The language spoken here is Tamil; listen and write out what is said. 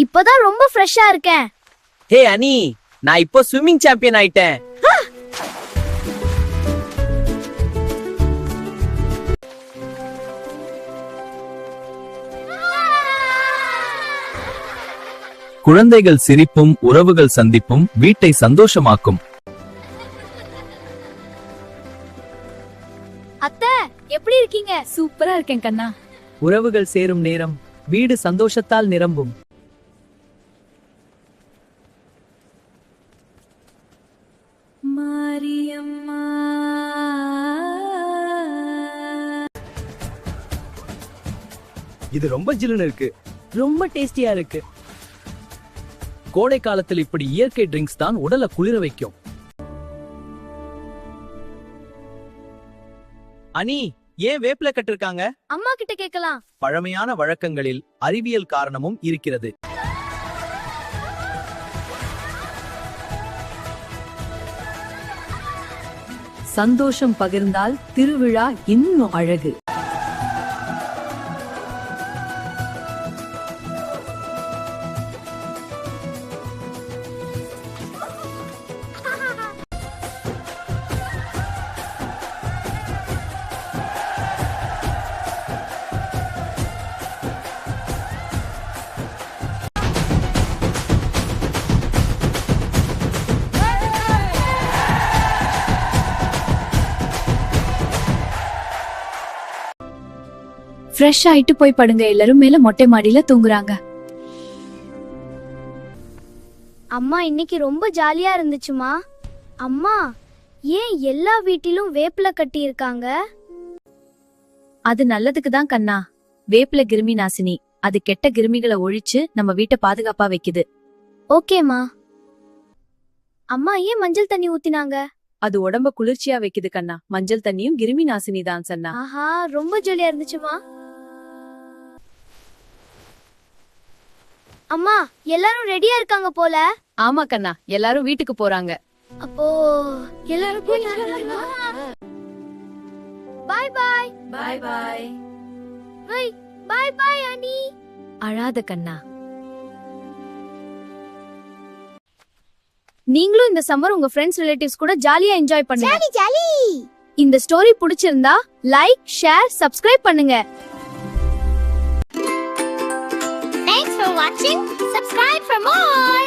இப்பதான் ரொம்ப ஃப்ரெஷ்ஷா இருக்கேன். ஹே அனி, நான் இப்போ ஸ்விம்மிங் சாம்பியன் ஆயிட்டேன். குழந்தைகள் சிரிப்பும் உறவுகள் சந்திப்பும் வீட்டை சந்தோஷமாக்கும். அத்தை, எப்படி இருக்கீங்க? சூப்பரா இருக்கேன் கண்ணா. உறவுகள் சேரும் நேரம் வீடு சந்தோஷத்தால் நிரம்பும். மாரியம்மா, இது ரொம்ப ஜில்லுன்னு இருக்கு, ரொம்ப டேஸ்டியா இருக்கு. கோடை காலத்தில் இப்படி இயற்கை ட்ரிங்க்ஸ் தான் உடலை குளிர வைக்கும். அனி, ஏன் வேப்பில கட்டிருக்காங்க? அம்மா கிட்ட கேக்கலாம். பழமையான வழக்கங்களில் அறிவியல் காரணமும் இருக்கிறது. சந்தோஷம் பகிர்ந்தால் திருவிழா இன்னும் அழகு. ஃப்ரெஷ் ஆயிட்டு போய் படுங்க. எல்லாரும் மேல மொட்டை மாடியில தூங்குறாங்க. அம்மா இன்னைக்கு ரொம்ப ஜாலியா இருந்துச்சுமா. அம்மா, ஏன் எல்லா வீட்டிலும் வேப்பில கட்டி இருக்காங்க? அது நல்லதுக்கு தான் கண்ணா. வேப்பில கிருமி நாசினி. அது கெட்ட கிருமிகளை ஒழிச்சு நம்ம வீட்டை பாதுகாப்பா வைக்குது. ஓகேமா. அம்மா, ஏன் மஞ்சள் தண்ணி ஊத்தினாங்க? அது உடம்ப குளிர்ச்சியா வைக்குது கண்ணா. மஞ்சள் தண்ணியும் கிருமி நாசினி தான் சொன்னா. ஆஹா, ரொம்ப ஜாலியா இருந்துச்சுமா. அம்மா, எல்லாரும் ரெடியா இருக்காங்க போல. ஆமா கண்ணா, எல்லாரும் வீட்டுக்கு போறாங்க. அப்போ எல்லாரும் பாய் பாய். பாய் பாய். பாய் பாய் அனி. அழாத கண்ணா. நீங்களும் இந்த சம்மர் உங்க ஃப்ரெண்ட்ஸ் ரிலேட்டிவ்ஸ் கூட ஜாலியா என்ஜாய் பண்ணுங்க. ஜாலி. இந்த ஸ்டோரி பிடிச்சிருந்தா லைக், ஷேர், சப்ஸ்கிரைப் பண்ணுங்க. Thanks for watching. Subscribe for more.